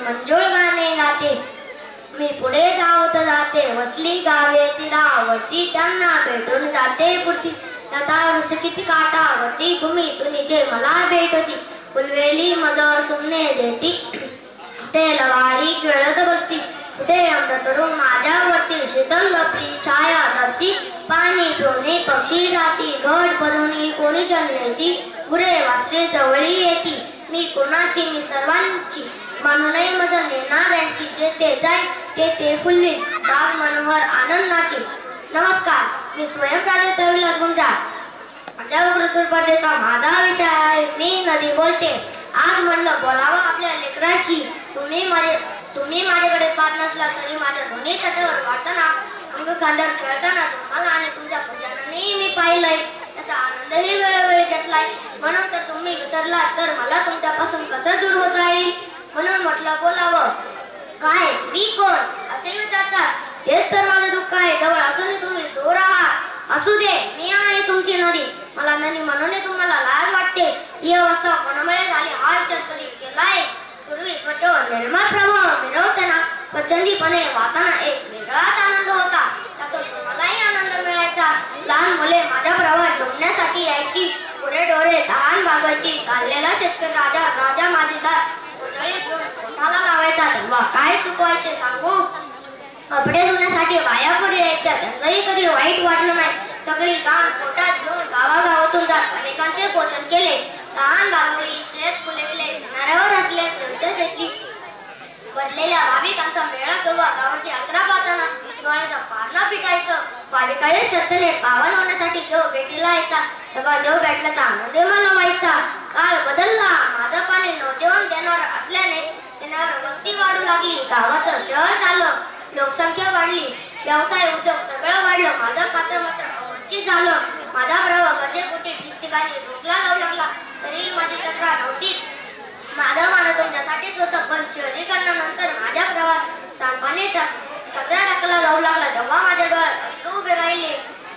मंजूळ गाणे गाते. मी पुढे धावत जाते, वसली गावे तीरावरती, त्यांना भेटून जाते पुरती. लता वृक्ष किती काठावरती, तुम्ही तुझे मला भेटती. फुलवेली मज सुमने देती, कुठे लवाडी खेळत बसती. कुठे अमृतरू माझ्यावरती, शीतल लपली छाया धरती. पाणी पिऊन पक्षी जाती, घट भरून कोणी जण येती. गुरे वासरे जवळी येती, मी कोणाची मी सर्वांची. म्हणूनही मज नेणाऱ्यांची, जे ते जाई ते ते फुलवी राग मनोहर आनंदाची. नमस्कार, मी स्वयंप्राजक्त विलास गुंजाळ. माझ्या ऋतुस्पर्धेचा माझा विषय आहे, मी नदी बोलते. आज म्हणलं बोलावं आपल्या लेकराची. तुम्ही माझ्याकडे पाहत नसला तरी माझ्या दोन्ही तटावर वाटताना, अंग खांद्यावर खेळताना तुम्हाला आणि तुमच्या पूजनानेही मी पाहिलंय. त्याचा आनंदही वेळोवेळी घेतलाय. म्हणून तर तुम्ही विसरला तर मला तुमच्यापासून कसं दूर होता येईल. म्हणून म्हटलं बोलावं. काय मी कोण असे विचारतात, हेच तर माझं दुःख आहे. जवळ असूनही तुम्ही दूर आहात. असू दे, मी आहे तुमची नदी. मला नदी म्हणून तुम्हाला लाज वाटते. ही अवस्था कोणामुळे झाली हा विचार कधी केलाय. पूर्वी स्वच्छ निर्मळ प्रवाह मिरवताना प्रचंडीपणे वाहताना एक वेगळाच आनंद होता. त्यातून तुम्हालाही आनंद मिळायचा. लहान मुले माझ्या प्रवाहात डोंबण्यासाठी यायची. पुढे डोळे तहान भागवायची. काढलेला शेतकरी राजा माझीदार पोटाला लावायचा. तेव्हा काय सुकवायचे सांगू. कपडे धुण्यासाठी बाया पुढे यायच्या. त्यांचंही कधी वाईट वाटलं नाही. सगळी गाण पोटात घेऊन गावागावातून जात अनेकांचे पोषण केले. तहान भागवली, शेत फुलविले, किनाऱ्यावर असले त्यांच्या शेती भरलेल्या भाविकांचा मेळा किंवा गावाची यात्रा पाहताना डोळ्याचं पारणं पिटायचं. भाविकाही श्रद्धेने पावन होण्यासाठी देव भेटीला यायचा. तेव्हा देव भेटल्याचा आनंद मला व्हायचा. काळ बदलला. माझं पाणी नवजीवन देणार असल्याने किनाऱ्यावर वस्ती वाढू लागली. गावाचं शहर झालं. लोकसंख्या वाढली. व्यवसाय उद्योग सगळं वाढलं. माझं पात्र मात्र अवचित झालं. माझा प्रवाह गरजेपोटी ठिकठिकाणी रोखला जाऊ लागला. तरीही माझी तक्रार नव्हती. माझं मान तुमच्यासाठीच होतं. पण शहरीकरणानंतर माझ्या प्रवाहात सांडपाणी कचरा टाकला जाऊ लागला. तेव्हा माझ्या डोळ्यात अश्रू उभे राहिले.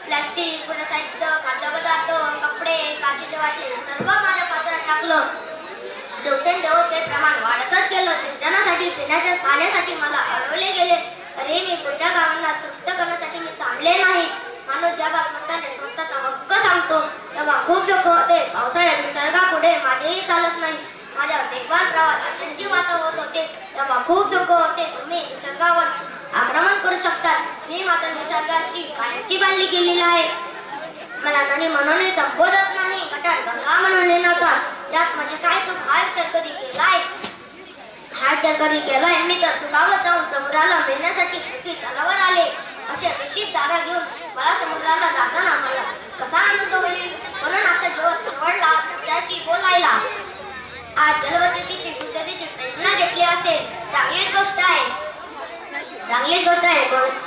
प्लास्टिक, पुढे साहित्य, खाद्यपदार्थ, कपडे, काचेचे वाटले सर्व माझ्या पात्रात टाकलं. दिवसेंदिवस हे प्रमाण वाढतच गेलं. सिंचनासाठी, पिण्याच्या पाण्यासाठी मला अडवले गेले. तरी मी पुढच्या गावांना तृप्त करण्यासाठी मी थांबले नाही. माणूस ज्या बालमंताने स्वतःचा हक्क सांगतो तेव्हा खूप दुःख होते. पावसाळ्यात निसर्गापुढे माझेही चालत नाही. माझ्या वेगवान प्रवाहात अशांची वाता होत होते तेव्हा खूप दुःख होते. तुम्ही निसर्गावर आक्रमण करू शकतात. मी मात्र निसर्गाशी कायमची बांधली गेलेली आहे. मला नदी म्हणून संबोधत नाही. गटार गंगा म्हणून नका. यात म्हणजे काय चूक हा विचार कधी केलाय. मी तर सुगावत जाऊन समुद्राला मिळण्यासाठी पृथ्वी तलावर आले. असे नशीब दारा घेऊन मला समुद्राला जाताना मला कसा आनंद होईल. म्हणून आजचा दिवस निवडला तुमच्याशी बोलायला. आज जलबचतीची शुद्धतेची प्रेरणा घेतली असेल. चांगलीच गोष्ट आहे.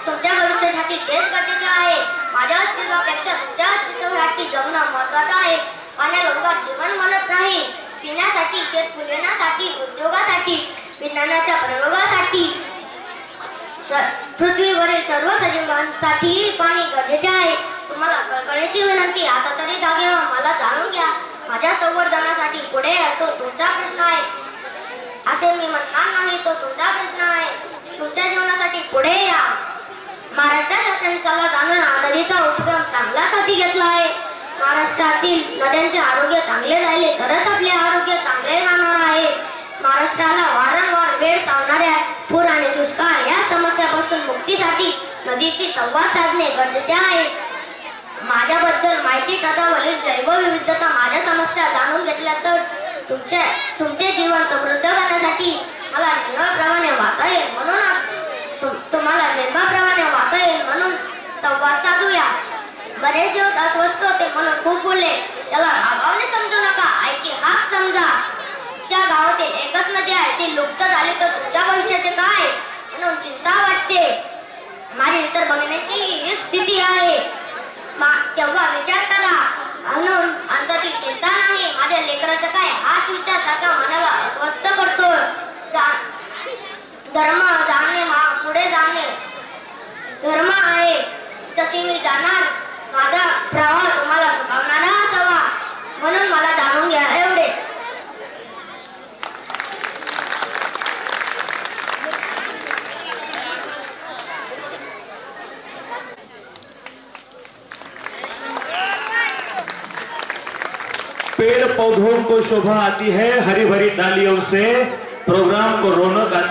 तुमच्या भविष्यासाठी तेच गरजेचे आहे. माझ्या अस्तित्वापेक्षा तुमच्या अस्तित्वासाठी जगणं महत्वाचं आहे. पाण्याला उगाच जीवन म्हणत नाही. पिण्यासाठी, शेत फुलवण्यासाठी, उद्योगासाठी, विज्ञानाच्या प्रयोगासाठी, पृथ्वीवरील सर्व सजीवांसाठी पाणी गरजेचे आहे. तुम्हाला कळकळीची विनंती, आता तरी जागे व्हा. मला जाणून घ्या. माझ्या संवर्धनासाठी पुढे तो तुमचा प्रश्न आहे असे मी म्हणणार नाही. तो तुमचा प्रश्न आहे. तुमच्या जीवनासाठी पुढे या. महाराष्ट्र शासनाने चला जाणूया नदीचा उपक्रम चांगलाच हाती घेतला आहे. महाराष्ट्रातील नद्यांचे आरोग्य चांगले राहिले तरच आपले आरोग्य चांगले राहणार आहे. महाराष्ट्राला वारंवार वेळ सावणाऱ्या पूर आणि दुष्काळ या समस्यापासून मुक्तीसाठी नदीशी संवाद साधणे गरजेचे आहे. माझ्याबद्दल माहिती तत्वावरील जैवविविधता, माझ्या समस्या जाणून घेतल्या तर तुमचे जीवन समृद्ध करण्यासाठी मला निर्मळप्रमाणे वाहता येईल. म्हणून तुम्हाला निर्मळप्रमाणे वाहता येईल म्हणून संवाद साधूया. बरेच दिवस अस्वस्थ होते म्हणून खूप बोलले. त्याला रागावणे समजू नका. ऐकी हाक समजा. ज्या गावातील एकच नदी आहे ती लुप्त झाली तर तुमच्या भविष्याचे काय म्हणून चिंता वाटते. माझी इतर बघण्याची ही स्थिती आहे. तेव्हा विचार करा. म्हणून अंताची चिंता नाही. माझ्या लेकराचं काय हाच विचार सारखा मनाला अस्वस्थ करतो. धर्म जाणणे, पुढे जाणे धर्म आहे. जशी मी जाणार माझा प्रवाह तुम्हाला सुखावणारा असावा म्हणून मला जाणून घ्या. एवढेच. पेड़ पौधों को शोभा आती है, हरी भरी डालियों से प्रोग्राम को रौनक आती है।